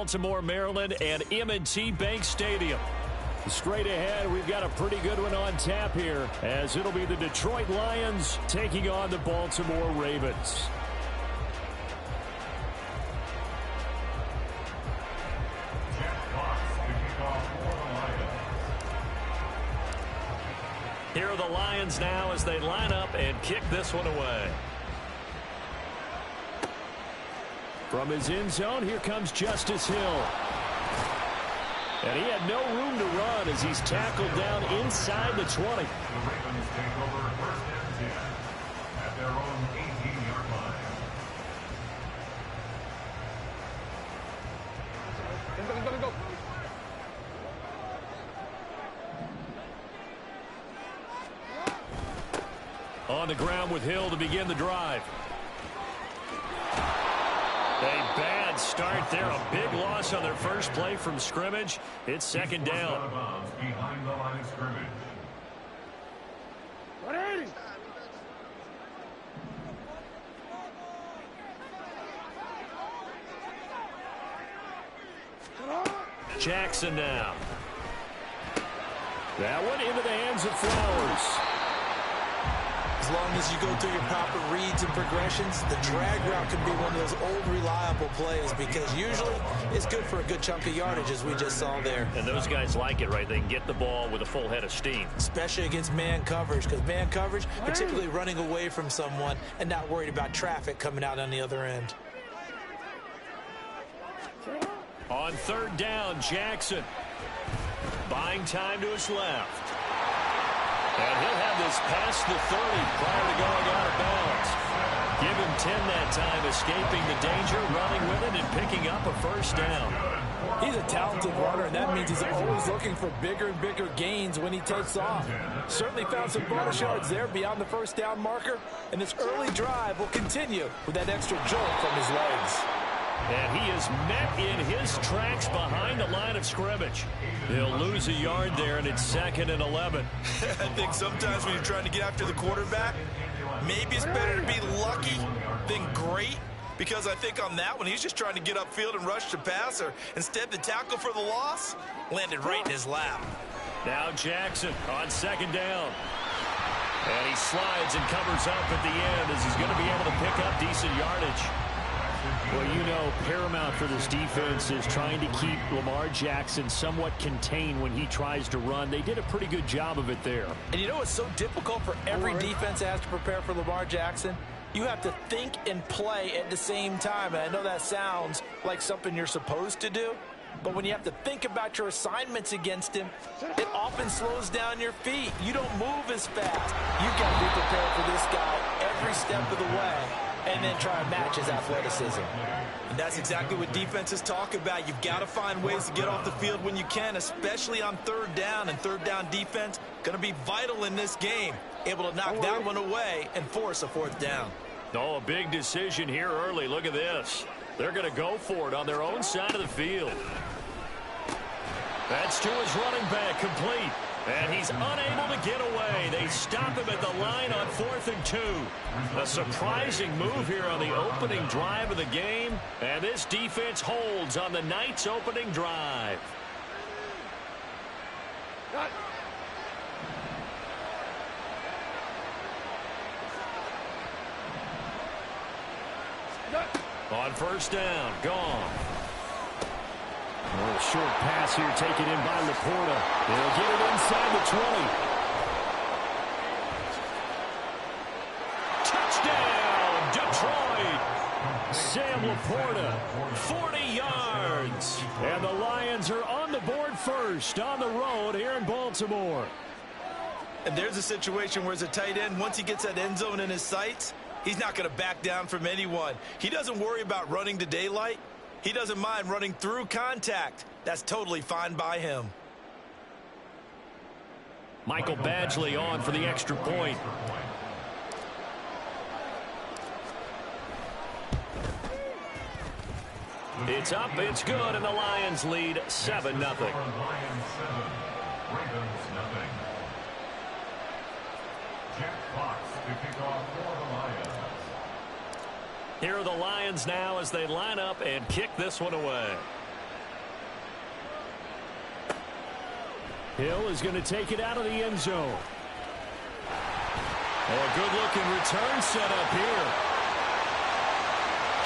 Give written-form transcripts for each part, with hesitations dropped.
Baltimore, Maryland, and M&T Bank Stadium. Straight ahead, we've got a pretty good one on tap here, as it'll be the Detroit Lions taking on the Baltimore Ravens. Here are the Lions now as they line up and kick this one away. From his end zone, here comes Justice Hill. And he had no room to run as he's tackled down inside the 20. The Ravens take over first and 10 at their own 18-yard line. Go. On the ground with Hill to begin the drive. A bad start there. A big loss on their first play from scrimmage. It's second down. Behind the line of scrimmage. Jackson now. That one into the hands of Flowers. As long as you go through your proper reads and progressions, the drag route can be one of those old reliable plays because usually it's good for a good chunk of yardage as we just saw there. And those guys like it, right? They can get the ball with a full head of steam. Especially against man coverage, because man coverage, particularly running away from someone and not worried about traffic coming out on the other end. On third down, Jackson. Buying time to his left. And he'll have this past the 30 prior to going out of bounds. Give him 10 that time, escaping the danger, running with it, and picking up a first down. He's a talented runner, and that means he's always looking for bigger and bigger gains when he takes off. Certainly found some bonus yards there beyond the first down marker, and this early drive will continue with that extra jolt from his legs. And he is met in his tracks behind the line of scrimmage. He'll lose a yard there, and it's 2nd and 11. I think sometimes when you're trying to get after the quarterback, maybe it's better to be lucky than great, because I think on that one, he's just trying to get upfield and rush the passer. Instead, the tackle for the loss landed right in his lap. Now Jackson on second down. And he slides and covers up at the end as he's going to be able to pick up decent yardage. Well, you know, paramount for this defense is trying to keep Lamar Jackson somewhat contained when he tries to run. They did a pretty good job of it there. And you know what's so difficult for every defense that has to prepare for Lamar Jackson? You have to think and play at the same time. And I know that sounds like something you're supposed to do, but when you have to think about your assignments against him, it often slows down your feet. You don't move as fast. You've got to be prepared for this guy every step of the way, and then try and match his athleticism. And that's exactly what defenses talk about. You've got to find ways to get off the field when you can, especially on third down. And third down defense going to be vital in this game. Able to knock that one away and force a fourth down. Oh, a big decision here early. Look at this. They're going to go for it on their own side of the field. That's to his running back, complete. And he's unable to get away. They stop him at the line on 4th and 2. A surprising move here on the opening drive of the game. And this defense holds on the night's opening drive. On first down, gone. A little short pass here taken in by Laporta. They'll get it inside the 20. Touchdown, Detroit! Sam Laporta, 40 yards. And the Lions are on the board first on the road here in Baltimore. And there's a situation where as a tight end, once he gets that end zone in his sights, he's not going to back down from anyone. He doesn't worry about running to daylight. He doesn't mind running through contact. That's totally fine by him. Michael Badgley on for the extra point. It's up, it's good, and the Lions lead 7-0. Lions 7, Ravens nothing. Jack Fox to kick off for the Lions. Here are the Lions now as they line up and kick this one away. Hill is going to take it out of the end zone. Oh, a good-looking return set up here.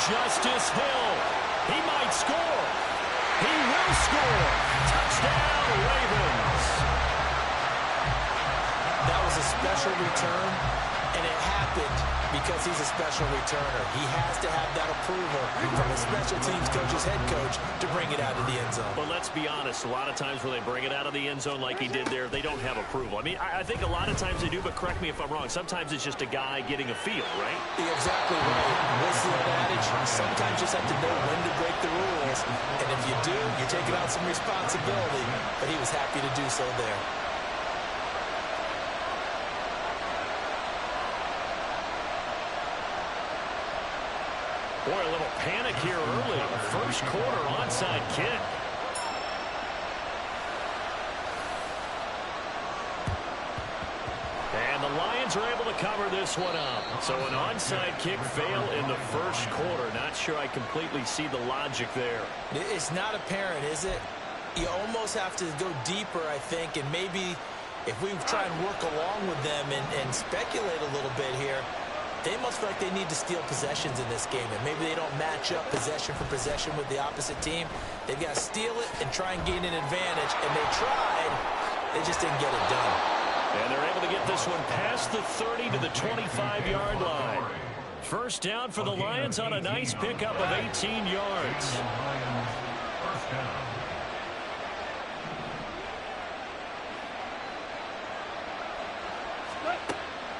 Justice Hill. He might score. He will score. Touchdown, Ravens. That was a special return, and it happened because he's a special returner. He has to have that approval from his special teams coach's head coach to bring it out of the end zone. But let's be honest, a lot of times when they bring it out of the end zone like he did there, they don't have approval. I mean, I think a lot of times they do, but correct me if I'm wrong. Sometimes it's just a guy getting a feel, right? You're exactly right. What's the old adage? Sometimes you just have to know when to break the rules. And if you do, you're taking on some responsibility. But he was happy to do so there. Boy, a little panic here early. First quarter onside kick. And the Lions are able to cover this one up. So an onside kick fail in the first quarter. Not sure I completely see the logic there. It's not apparent, is it? You almost have to go deeper, I think, and maybe if we try and work along with them and speculate a little bit here, they must feel like they need to steal possessions in this game, and maybe they don't match up possession for possession with the opposite team. They've got to steal it and try and gain an advantage, and they tried. They just didn't get it done. And they're able to get this one past the 30 to the 25-yard line. First down for the Lions on a nice pickup of 18 yards. First down.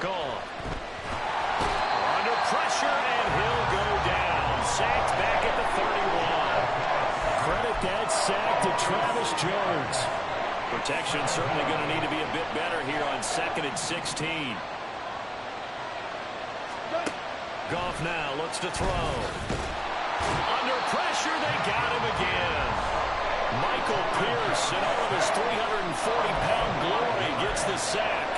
Gone. Under pressure, and he'll go down. Sacked back at the 31. Credit that sack to Travis Jones. Protection certainly going to need to be a bit better here on 2nd and 16. Goff now looks to throw. Under pressure, they got him again. Michael Pierce, in all of his 340-pound glory, gets the sack.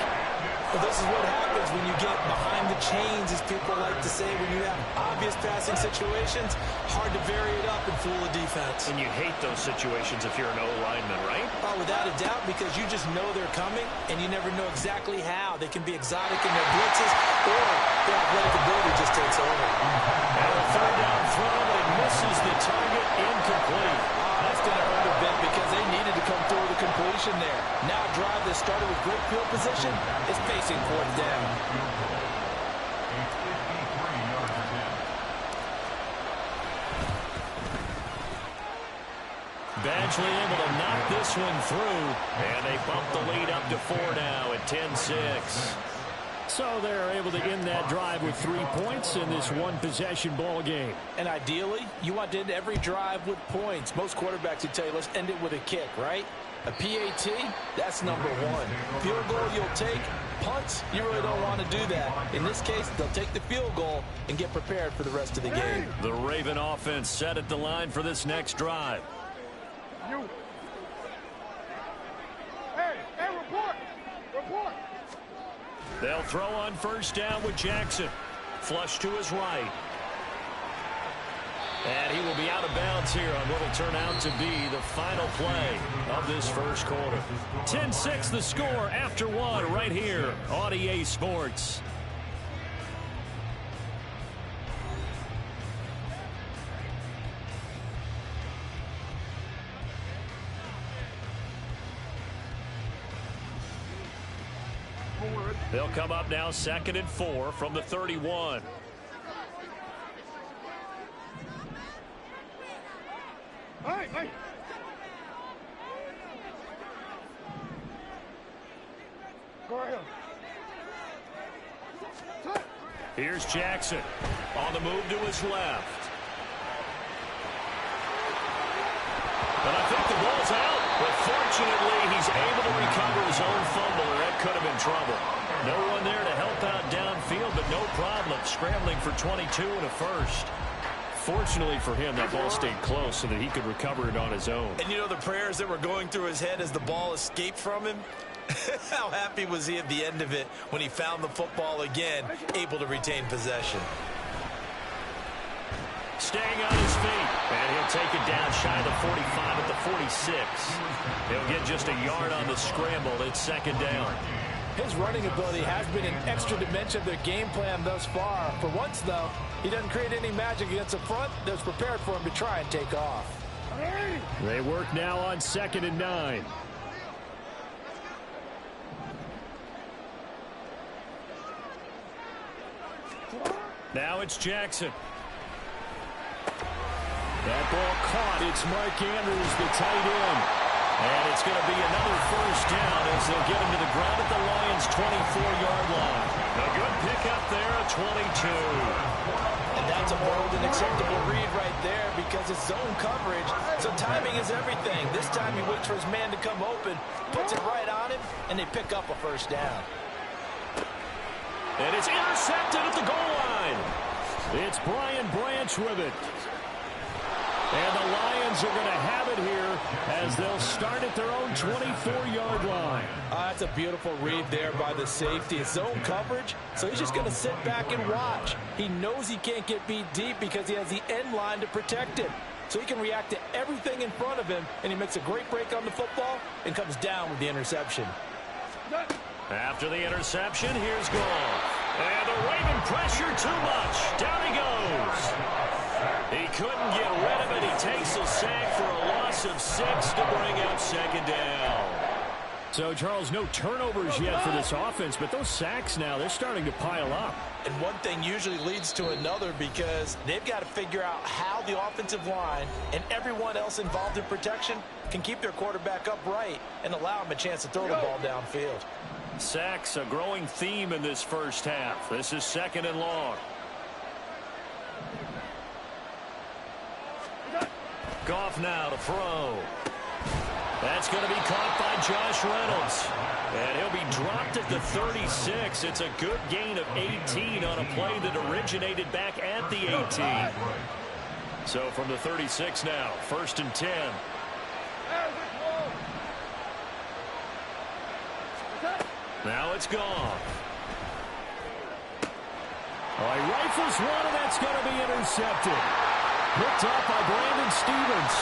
Well, this is what happens when you get behind the chains, as people like to say, when you have obvious passing situations. Hard to vary it up and fool a defense. And you hate those situations if you're an O-lineman, right? Oh, without a doubt, because you just know they're coming, and you never know exactly how. They can be exotic in their blitzes, or their athletic ability just takes over. And a third down throw, but it misses the target, incomplete. That's going to hurt a bit because they needed to come through the completion there. Now a drive that started with great field position is facing fourth down. A 53-yard attempt. Badgley able to knock this one through, and they bump the lead up to 4 now at 10-6. So they're able to end that drive with 3 points in this one-possession ball game. And ideally, you want to end every drive with points. Most quarterbacks would tell you, let's end it with a kick, right? A PAT, that's number one. Field goal you'll take. Punts, you really don't want to do that. In this case, they'll take the field goal and get prepared for the rest of the game. The Raven offense set at the line for this next drive. Hey, report! Report! They'll throw on first down with Jackson. Flush to his right. And he will be out of bounds here on what will turn out to be the final play of this first quarter. 10-6 the score after one right here on EA Sports. They'll come up now 2nd and 4 from the 31. Hey! Go ahead. Here's Jackson on the move to his left. And I think the ball's out, but fortunately he's able to recover his own fumble, or that could have been trouble. No one there to help out downfield, but no problem scrambling for 22 and a first. Fortunately for him, that ball stayed close so that he could recover it on his own. And you know the prayers that were going through his head as the ball escaped from him? How happy was he at the end of it when he found the football again, able to retain possession? Staying on his feet. And he'll take it down shy of the 45 at the 46. He'll get just a yard on the scramble. It's second down. His running ability has been an extra dimension of their game plan thus far. For once, though, he doesn't create any magic against the front that's prepared for him to try and take off. They work now on 2nd and 9. Now it's Jackson. That ball caught. It's Mark Andrews, the tight end. And it's going to be another first down as they'll get him to the ground at the Lions' 24-yard line. A good pickup there at 22. And that's a bold and acceptable read right there because it's zone coverage, so timing is everything. This time he waits for his man to come open, puts it right on him, and they pick up a first down. And it's intercepted at the goal line. It's Brian Branch with it. And the Lions are going to have it here as they'll start at their own 24-yard line. That's a beautiful read there by the safety. It's zone coverage, so he's just going to sit back and watch. He knows he can't get beat deep because he has the end line to protect him. So he can react to everything in front of him, and he makes a great break on the football and comes down with the interception. After the interception, here's Goff. And the Raven pressure too much. Down he goes. He couldn't get rid of it. He takes a sack for a loss of 6 to bring up second down. So, Charles, no turnovers yet for this offense, but those sacks now, they're starting to pile up. And one thing usually leads to another because they've got to figure out how the offensive line and everyone else involved in protection can keep their quarterback upright and allow him a chance to throw the ball downfield. Sacks, a growing theme in this first half. This is 2nd and long. Goff now to throw. That's going to be caught by Josh Reynolds. And he'll be dropped at the 36. It's a good gain of 18 on a play that originated back at the 18. So from the 36 now, 1st and 10. Now it's Goff. He rifles one, and that's going to be intercepted. Picked up by Brandon Stephens.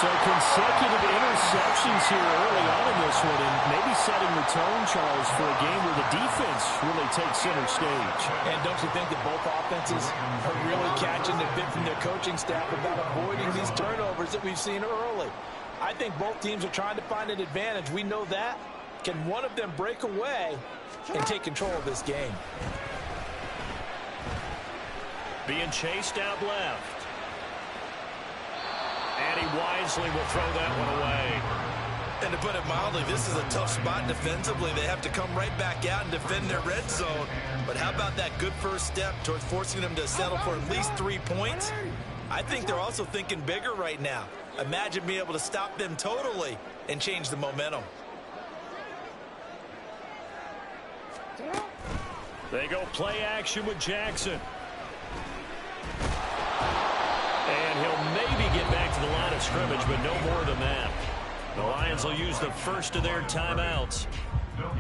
So consecutive interceptions here early on in this one, and maybe setting the tone, Charles, for a game where the defense really takes center stage. And don't you think that both offenses are really catching the bit from their coaching staff about avoiding these turnovers that we've seen early? I think both teams are trying to find an advantage. We know that. Can one of them break away and take control of this game? Being chased out left. And he wisely will throw that one away. And to put it mildly, this is a tough spot defensively. They have to come right back out and defend their red zone. But how about that good first step towards forcing them to settle for at least 3 points? I think they're also thinking bigger right now. Imagine being able to stop them totally and change the momentum. They go play action with Jackson. And he'll maybe get back to the line of scrimmage, but no more than that. The Lions will use the first of their timeouts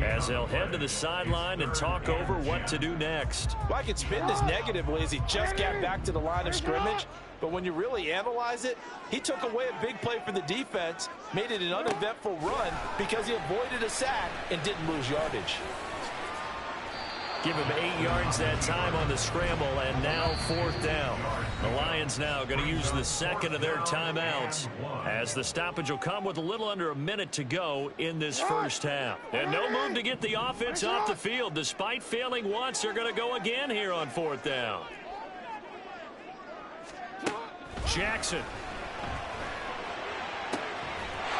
as they'll head to the sideline and talk over what to do next. Well, I could spin this negatively as he just got back to the line of scrimmage, but when you really analyze it, he took away a big play for the defense, made it an uneventful run because he avoided a sack and didn't lose yardage. Give him 8 yards that time on the scramble, and now 4th down. The Lions now going to use the second of their timeouts as the stoppage will come with a little under a minute to go in this first half. And no move to get the offense off the field. Despite failing once, they're going to go again here on 4th down. Jackson.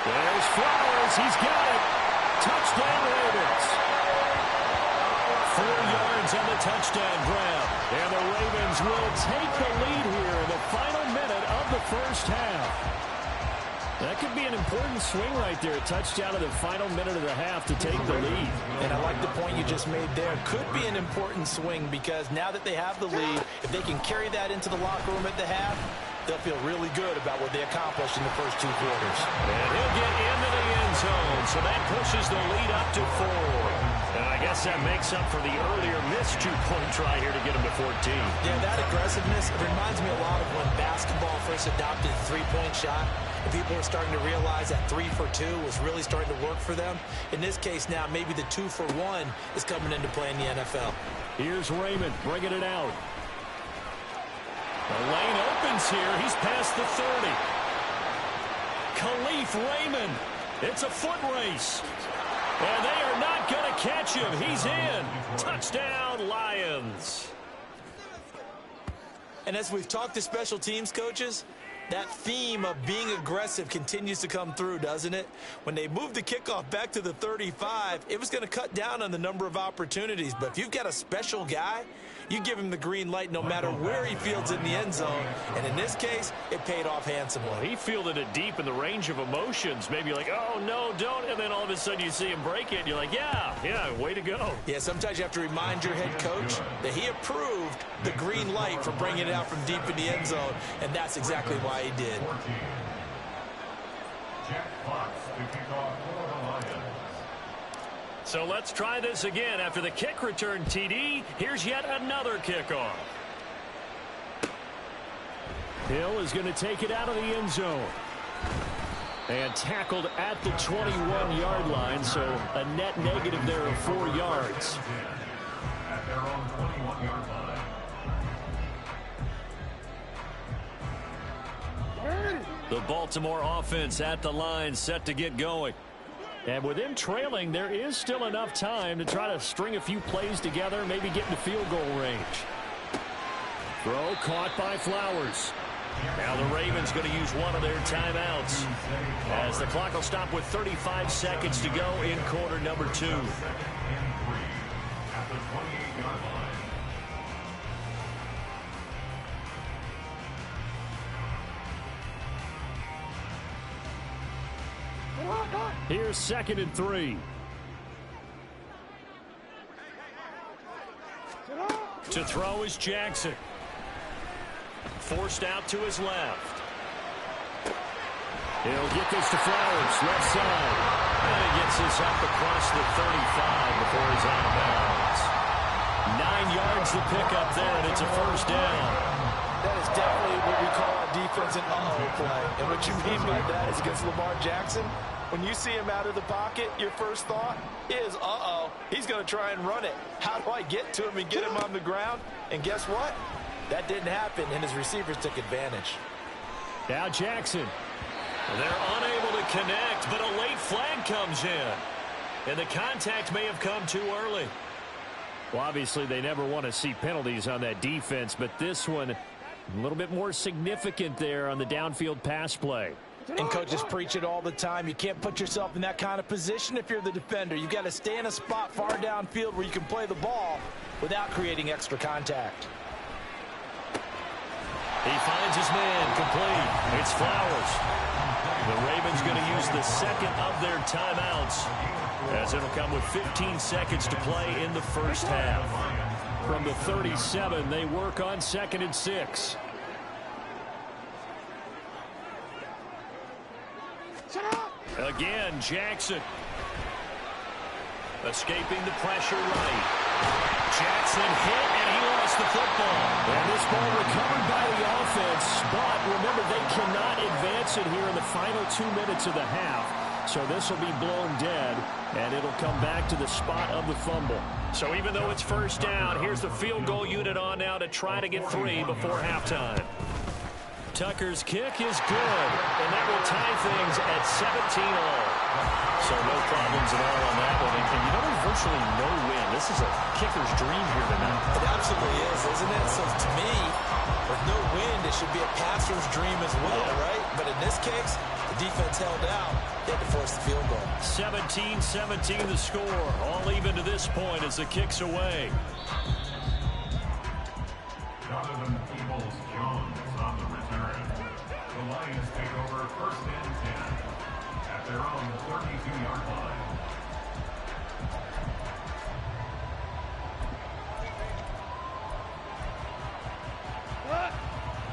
There's Flowers. He's got it. Touchdown, Ravens. 4 yards on the touchdown grab. And the Ravens will take the lead here in the final minute of the first half. That could be an important swing right there. A touchdown in the final minute of the half to take the lead. And I like the point you just made there. Could be an important swing because now that they have the lead, if they can carry that into the locker room at the half, they'll feel really good about what they accomplished in the first 2 quarters. And he'll get into the end zone, so that pushes the lead up to 4. And I guess that makes up for the earlier missed 2-point try here to get him to 14. Yeah, that aggressiveness, it reminds me a lot of when basketball first adopted the 3-point shot, and people are starting to realize that 3 for 2 was really starting to work for them. In this case now, maybe the 2 for 1 is coming into play in the NFL. Here's Raymond bringing it out. The lane opens here. He's past the 30. Khalif Raymond. It's a foot race. And they are not going to catch him. He's in. Touchdown, Lions. And as we've talked to special teams coaches, that theme of being aggressive continues to come through, doesn't it? When they moved the kickoff back to the 35, it was going to cut down on the number of opportunities. But if you've got a special guy, you give him the green light no matter where he fields in the end zone. And in this case, it paid off handsomely. Well, he fielded it deep in the range of emotions. Maybe you're like, oh, no, don't. And then all of a sudden you see him break it. And you're like, yeah, way to go. Yeah, sometimes you have to remind your head coach that he approved the green light for bringing it out from deep in the end zone. And that's exactly why he did. 14. Jack Fox to kick off for the Lions. So let's try this again. After the kick return TD, here's yet another kickoff. Hill is going to take it out of the end zone. And tackled at the 21-yard line, so a net negative there of 4 yards. At their own 21-yard line. The Baltimore offense at the line, set to get going. And with them trailing, there is still enough time to try to string a few plays together, maybe get into field goal range. Throw caught by Flowers. Now the Ravens going to use one of their timeouts as the clock will stop with 35 seconds to go in quarter number 2. At the 28-yard line. Here's 2nd and 3. To throw is Jackson. Forced out to his left. He'll get this to Flowers, left side. And he gets this up across the 35 before he's out of bounds. 9 yards to pick up there, and it's a first down. That is definitely what we call a defense and uh-oh play. And what you mean by that is against Lamar Jackson, when you see him out of the pocket, your first thought is, uh-oh, he's going to try and run it. How do I get to him and get him on the ground? And guess what? That didn't happen, and his receivers took advantage. Now Jackson. They're unable to connect, but a late flag comes in. And the contact may have come too early. Well, obviously, they never want to see penalties on that defense, but this one, a little bit more significant there on the downfield pass play. And coaches preach it all the time. You can't put yourself in that kind of position if you're the defender. You've got to stay in a spot far downfield where you can play the ball without creating extra contact. He finds his man complete. It's Flowers. The Ravens going to use the second of their timeouts as it'll come with 15 seconds to play in the first half. From the 37, they work on 2nd and 6. Again, Jackson. Escaping the pressure right. Jackson hit, and he lost the football. And this ball recovered by the offense, but remember, they cannot advance it here in the final 2 minutes of the half. So this will be blown dead, and it'll come back to the spot of the fumble. So even though it's first down, here's the field goal unit on now to try to get 3 before halftime. Tucker's kick is good, and that will tie things at 17-all. So no problems at all on that one. And you know, there's virtually no win. This is a kicker's dream here tonight. It absolutely is, isn't it? So to me, with no wind, it should be a passer's dream as well, right? But in this case, the defense held out. They had to force the field goal. 17-17 the score. All even to this point as the kick's away. Donovan Peoples-Jones on the return. The Lions take over 1st and 10 at their own 32-yard line.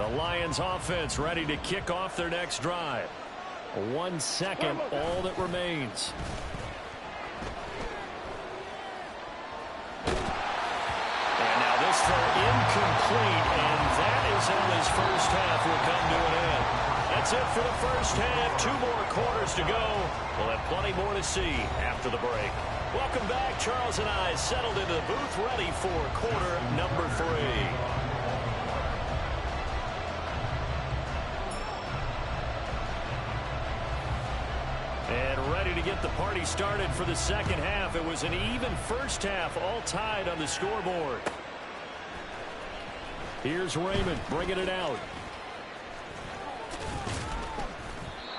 The Lions offense ready to kick off their next drive. 1 second, all that remains. And now this throw incomplete, and that is how his first half will come to an end. That's it for the first half. 2 more quarters to go. We'll have plenty more to see after the break. Welcome back. Charles and I settled into the booth ready for quarter number 3. And ready to get the party started for the second half. It was an even first half, all tied on the scoreboard. Here's Raymond bringing it out.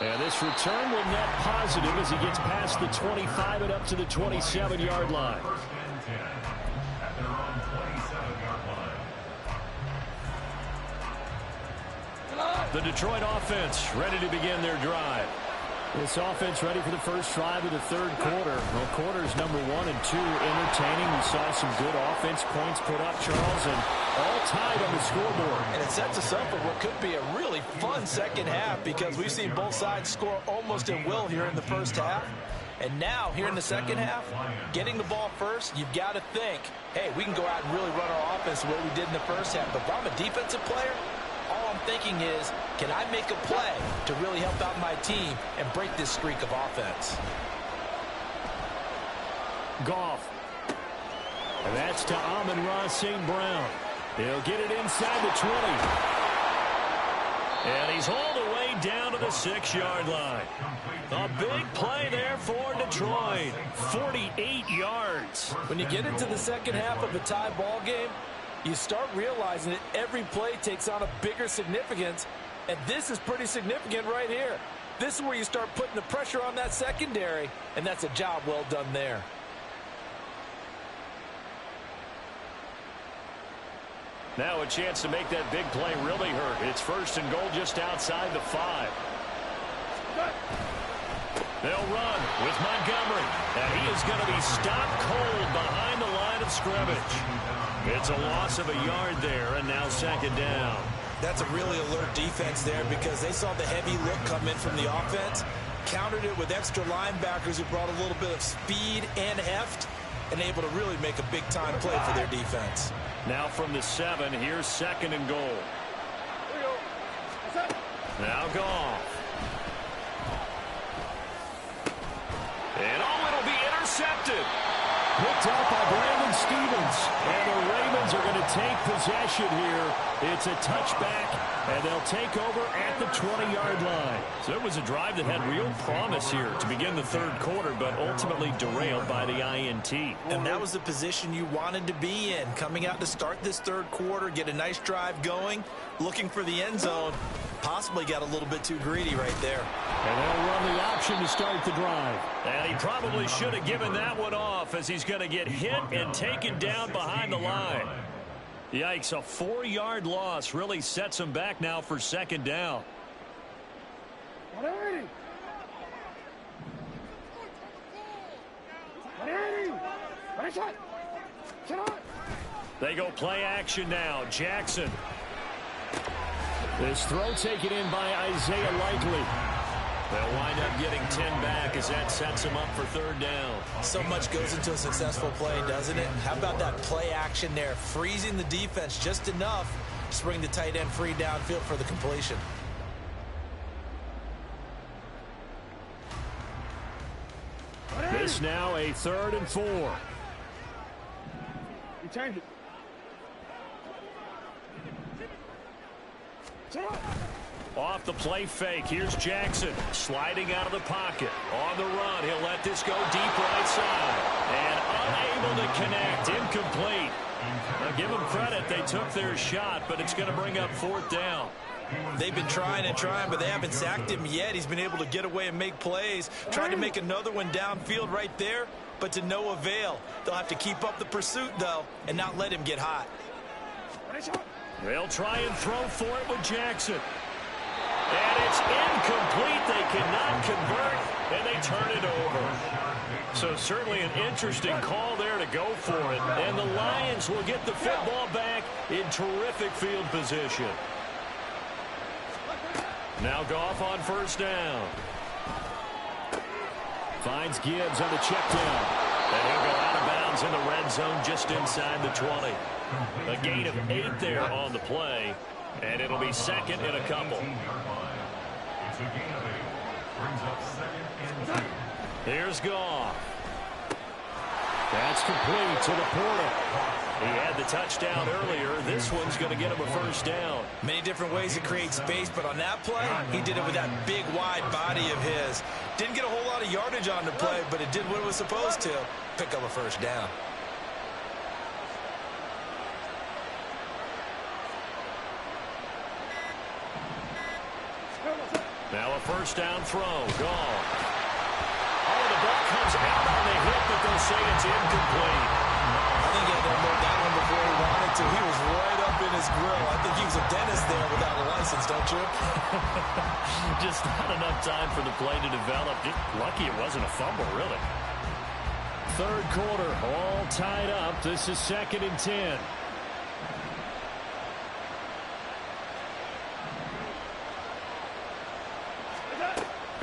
And this return will net positive as he gets past the 25 and up to the 27-yard line. First and 10 at their own 27-yard line. The Detroit offense ready to begin their drive. This offense ready for the first drive of the third quarter. Well, quarters number 1 and 2 entertaining. We saw some good offense points put up, Charles, and all tied on the scoreboard. And it sets us up for what could be a really fun second half because we've seen both sides score almost at will here in the first half. And now, here in the second half, getting the ball first, you've got to think, hey, we can go out and really run our offense the way we did in the first half. But if I'm a defensive player, all I'm thinking is, can I make a play to really help out my team and break this streak of offense? Goff. And that's to Amon-Ra St. Brown. He'll get it inside the 20. And he's hauled away down to the 6-yard line. A big play there for Detroit. 48 yards. When you get into the second half of a tie ball game, you start realizing that every play takes on a bigger significance, and this is pretty significant right here. This is where you start putting the pressure on that secondary, and that's a job well done there. Now a chance to make that big play really hurt. It's first and goal just outside the 5. They'll run with Montgomery, and he is going to be stopped cold behind the line of scrimmage. It's a loss of a yard there, and now second down. That's a really alert defense there because they saw the heavy look come in from the offense, countered it with extra linebackers who brought a little bit of speed and heft, and able to really make a big-time play for their defense. Now from the 7, here's second and goal. Now Goff. And it'll be intercepted. Picked up by Brandon Stephens. And the Ravens are going to take possession here. It's a touchback, and they'll take over at the 20-yard line. So it was a drive that had real promise here to begin the third quarter, but ultimately derailed by the INT. And that was the position you wanted to be in. Coming out to start this third quarter, get a nice drive going, looking for the end zone. Possibly got a little bit too greedy right there. And they'll run the option to start the drive. And he probably should have given that one off as he's going to get hit and taken down behind the line. Yikes, a 4-yard loss really sets him back now for second down. They go play action now. Jackson. This throw taken in by Isaiah Likely. They'll wind up getting 10 back as that sets him up for third down. So much goes into a successful play, doesn't it? How about that play action there? Freezing the defense just enough to bring the tight end free downfield for the completion. This now a 3rd and 4. You change it. Off the play fake. Here's Jackson sliding out of the pocket. On the run, he'll let this go deep right side. And unable to connect. Incomplete. Now, give them credit. They took their shot, but it's going to bring up 4th down. They've been trying and trying, but they haven't sacked him yet. He's been able to get away and make plays. Tried to make another one downfield right there, but to no avail. They'll have to keep up the pursuit, though, and not let him get hot. They'll try and throw for it with Jackson. And it's incomplete. They cannot convert, and they turn it over. So certainly an interesting call there to go for it. And the Lions will get the football back in terrific field position. Now Goff on first down. Finds Gibbs on the check down. And he'll go out of bounds in the red zone just inside the 20. A gain of 8 there on the play. And it'll be second and a couple. It's a gain of 8. Brings up second and 2. Here's Goff. That's complete to the Porter. He had the touchdown earlier. This one's going to get him a first down. Many different ways to create space, but on that play, he did it with that big, wide body of his. Didn't get a whole lot of yardage on the play, but it did what it was supposed to. Pick up a first down. Now a first down throw. Gone. Oh, the ball comes out on the hit, but they'll say it's incomplete. I think he had to unload that one before he wanted to. He was right up in his grill. I think he was a dentist there without a license, don't you? Just not enough time for the play to develop. Lucky it wasn't a fumble, really. Third quarter, all tied up. This is second and 10.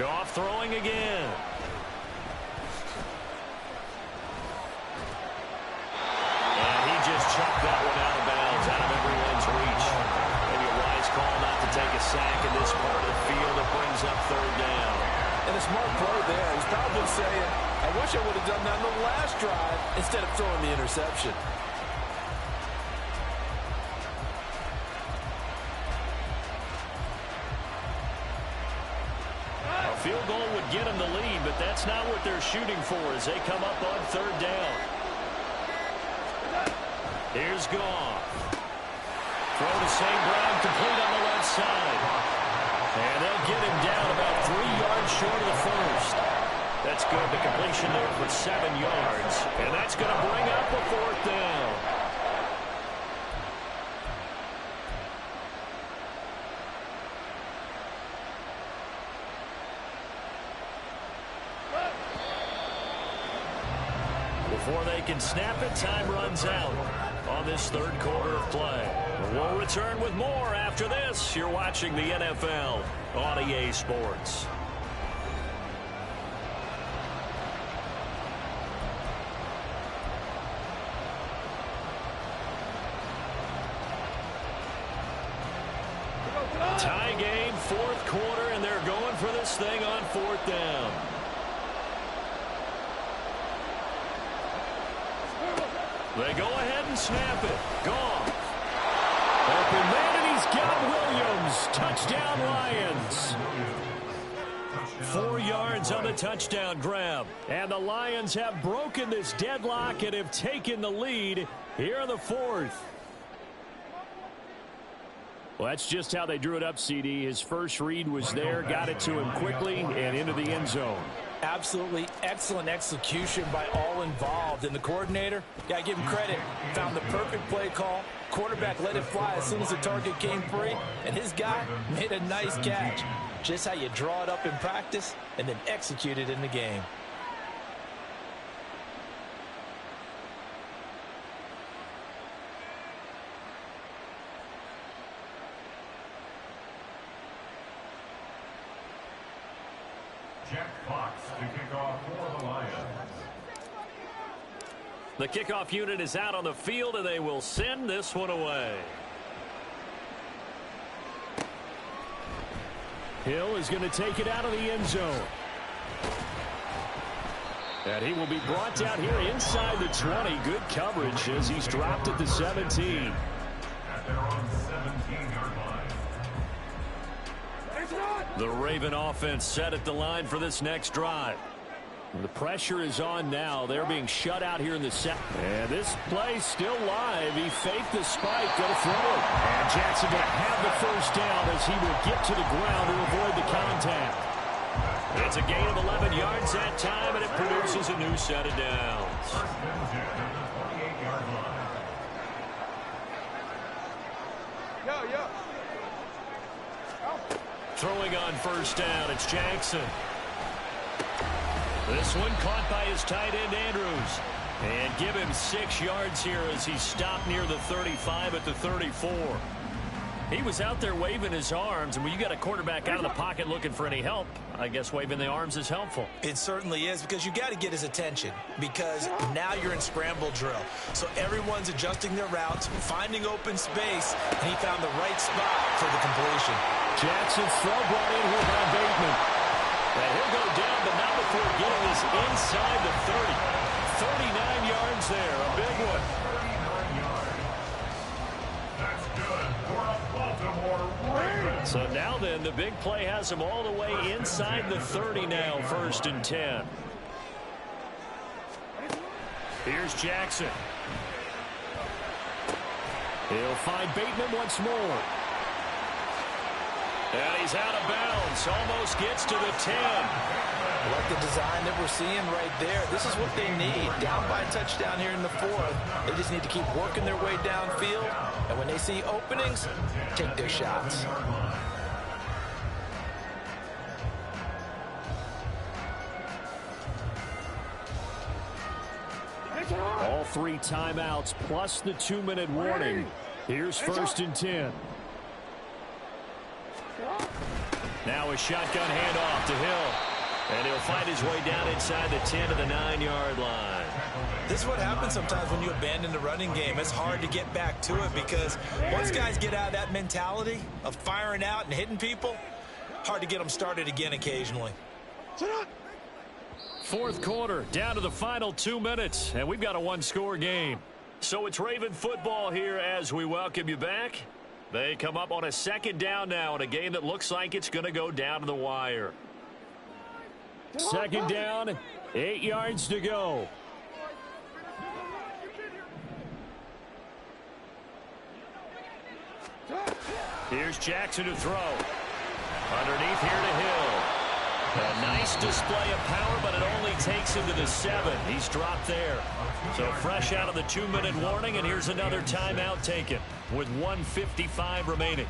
Goff throwing again. And he just chucked that one out of bounds, out of everyone's reach. Maybe a wise call not to take a sack in this part of the field. It brings up third down. And a smart play there. He's probably saying, I wish I would have done that in the last drive instead of throwing the interception. A field goal would get them the lead, but that's not what they're shooting for as they come up on third down. Here's Goff. Throw to St. Brown, complete on the left side. And they'll get him down about 3 yards short of the first. That's good. The completion there for 7 yards. And that's going to bring up a fourth down. Before they can snap it, time runs out on this third quarter of play. We'll return with more after this. You're watching the NFL on EA Sports. Tie game, fourth quarter, and they're going for this thing on fourth down. They go ahead and snap it. Goff. Open man, and he's got Williams. Touchdown, Lions. 4 yards on the touchdown grab. And the Lions have broken this deadlock and have taken the lead here in the fourth. Well, that's just how they drew it up, CD. His first read was there, got it to him quickly, and into the end zone. Absolutely excellent execution by all involved. And the coordinator, got to give him credit, found the perfect play call. Quarterback let it fly as soon as the target came free, and his guy made a nice catch. Just how you draw it up in practice and then execute it in the game. Jack Fox to kick off for the Lions. The kickoff unit is out on the field, and they will send this one away. Hill is going to take it out of the end zone. And he will be brought down here inside the 20. Good coverage as he's dropped at the 17. At their own 17-yard line. The Raven offense set at the line for this next drive. The pressure is on now. They're being shut out here in the second. And this play still live. He faked the spike. Going to throw it. And Jackson going to have the first down as he will get to the ground to avoid the contact. It's a gain of 11 yards that time, and it produces a new set of downs. First and 10 at the 28-yard line. Yo. Throwing on first down, it's Jackson. This one caught by his tight end, Andrews. And give him 6 yards here as he stopped near the 35 at the 34. He was out there waving his arms, and when you got a quarterback out of the pocket looking for any help, I guess waving the arms is helpful. It certainly is, because you got to get his attention, because now you're in scramble drill. So everyone's adjusting their routes, finding open space, and he found the right spot for the completion. Jackson's throw brought in here by Bateman. And he'll go down, but not before getting this inside the 30. 39 yards there, a big one. 39 yards. That's good for a Baltimore Ravens. So now then, the big play has him all the way inside the 30 now, 1st and 10. Here's Jackson. He'll find Bateman once more. And he's out of bounds. Almost gets to the 10. I like the design that we're seeing right there. This is what they need. Down by a touchdown here in the 4th. They just need to keep working their way downfield. And when they see openings, take their shots. All 3 timeouts plus the 2-minute warning. Here's 1st and 10. Now a shotgun handoff to Hill. And he'll fight his way down inside the 10 to the 9-yard line. This is what happens sometimes when you abandon the running game. It's hard to get back to it because once guys get out of that mentality of firing out and hitting people, hard to get them started again occasionally. 4th quarter, down to the final 2 minutes, and we've got a 1-score game. So it's Raven football here as we welcome you back. They come up on a 2nd down now in a game that looks like it's going to go down to the wire. 2nd down, 8 yards to go. Here's Jackson to throw. Underneath here to Hill. A nice display of power, but it only takes him to the 7. He's dropped there. So fresh out of the 2-minute warning, and here's another timeout taken with 1:55 remaining.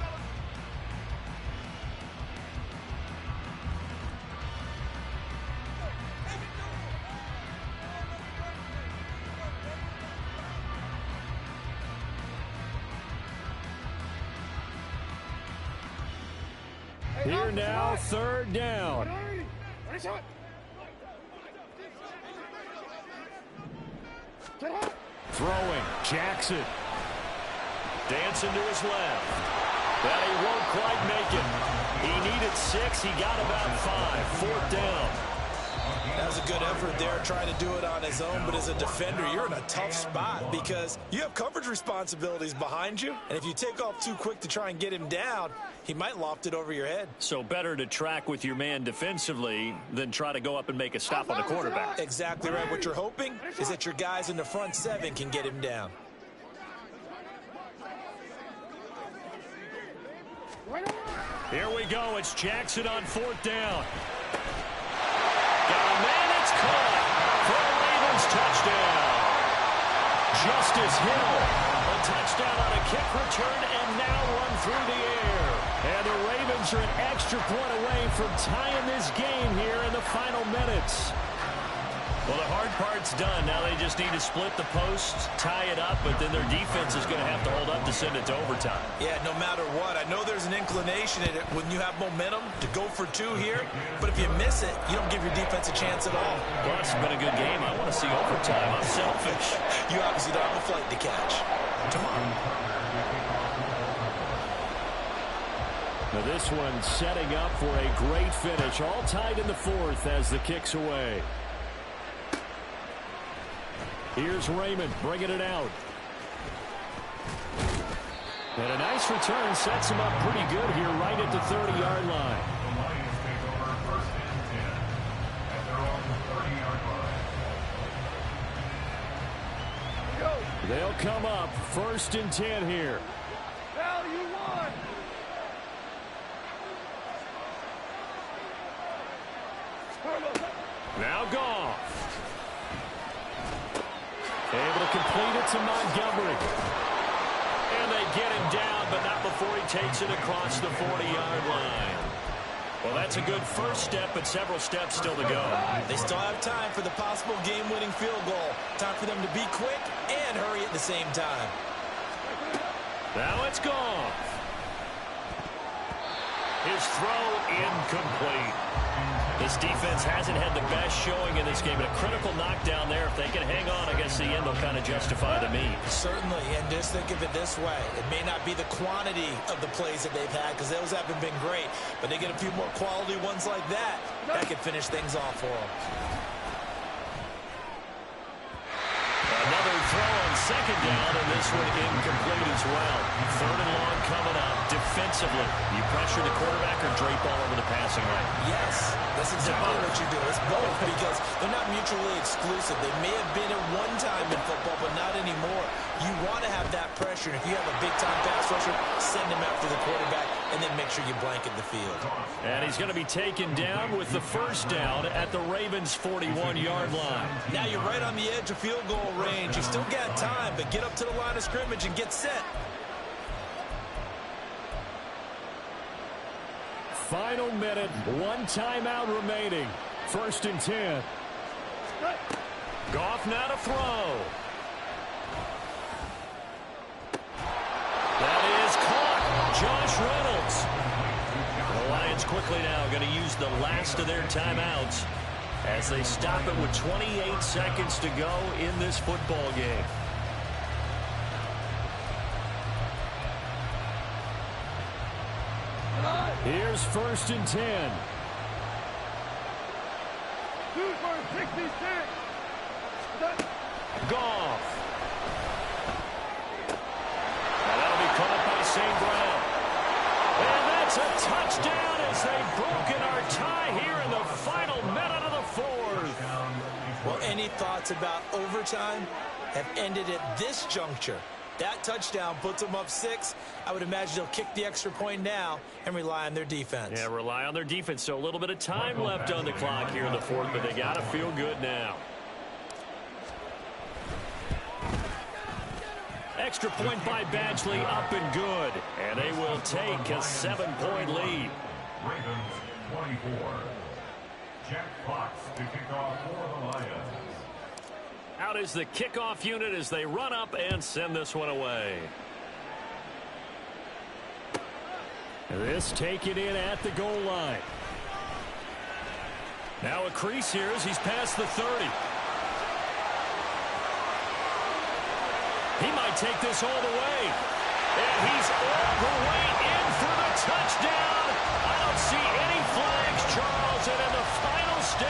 Here now, 3rd down. Throwing, Jackson. Dancing to his left. But he won't quite make it. He needed 6. He got about 5. 4th down. That was a good effort there, trying to do it on his own. But as a defender, you're in a tough spot because you have coverage responsibilities behind you. And if you take off too quick to try and get him down, he might loft it over your head. So better to track with your man defensively than try to go up and make a stop on the quarterback. Exactly right. What you're hoping is that your guys in the front 7 can get him down. Here we go. It's Jackson on 4th down. Got a man. It's caught for the Ravens touchdown. Justice Hill. A touchdown on a kick return and now run through the air. And the Ravens are an extra point away from tying this game here in the final minutes. Well, the hard part's done. Now they just need to split the posts, tie it up, but then their defense is going to have to hold up to send it to overtime. Yeah, no matter what. I know there's an inclination in it when you have momentum to go for 2 here, but if you miss it, you don't give your defense a chance at all. Well, it's been a good game. I want to see overtime. I'm selfish. You obviously don't have a flight to catch. Now this one setting up for a great finish. All tied in the 4th as the kick's away. Here's Raymond bringing it out. And a nice return sets him up pretty good here right at the 30-yard line. The Lions take over 1st and 10 at their own 30-yard line. They'll come up 1st and 10 here. Now you won. Now Goff. Able to complete it to Montgomery. And they get him down, but not before he takes it across the 40-yard line. Well, that's a good first step, but several steps still to go. They still have time for the possible game-winning field goal. Time for them to be quick and hurry at the same time. Now it's Goff. His throw incomplete. This defense hasn't had the best showing in this game, but a critical knockdown there. If they can hang on, I guess the end will kind of justify the means. Certainly, and just think of it this way. It may not be the quantity of the plays that they've had, because those haven't been great, but they get a few more quality ones like that. That could finish things off for them. Another throw on second down, and this one incomplete as well. Third and long coming up. Defensively, you pressure the quarterback or drape all over the passing line? Yes, that's exactly what you do. It's both, because they're not mutually exclusive. They may have been at one time in football, but not anymore. You want to have that pressure. And if you have a big-time pass rusher, send him after the quarterback, and then make sure you blanket the field. And he's going to be taken down with the first down at the Ravens' 41-yard line. Now you're right on the edge of field goal range. You still got time, but get up to the line of scrimmage and get set. Final minute, one timeout remaining. 1st and 10. Goff now to throw. That is caught. Josh Reynolds. The Lions quickly now going to use the last of their timeouts as they stop it with 28 seconds to go in this football game. Here's 1st and 10. 2 for 66. Goff. And that'll be caught by St. Brown. And that's a touchdown as they've broken our tie here in the final minute of the 4th. Well, any thoughts about overtime have ended at this juncture. That touchdown puts them up 6. I would imagine they'll kick the extra point now and rely on their defense. Yeah, rely on their defense. So a little bit of time left on the clock here in the 4th, but they got to feel good now. Extra point by Badgley, up and good. And they will take a 7-point lead. Ravens 24. Jack Fox to kick off for the Lions. Out is the kickoff unit as they run up and send this one away. This taken in at the goal line. Now a crease here as he's past the 30. He might take this all the way. And he's all the way in for the touchdown. I don't see any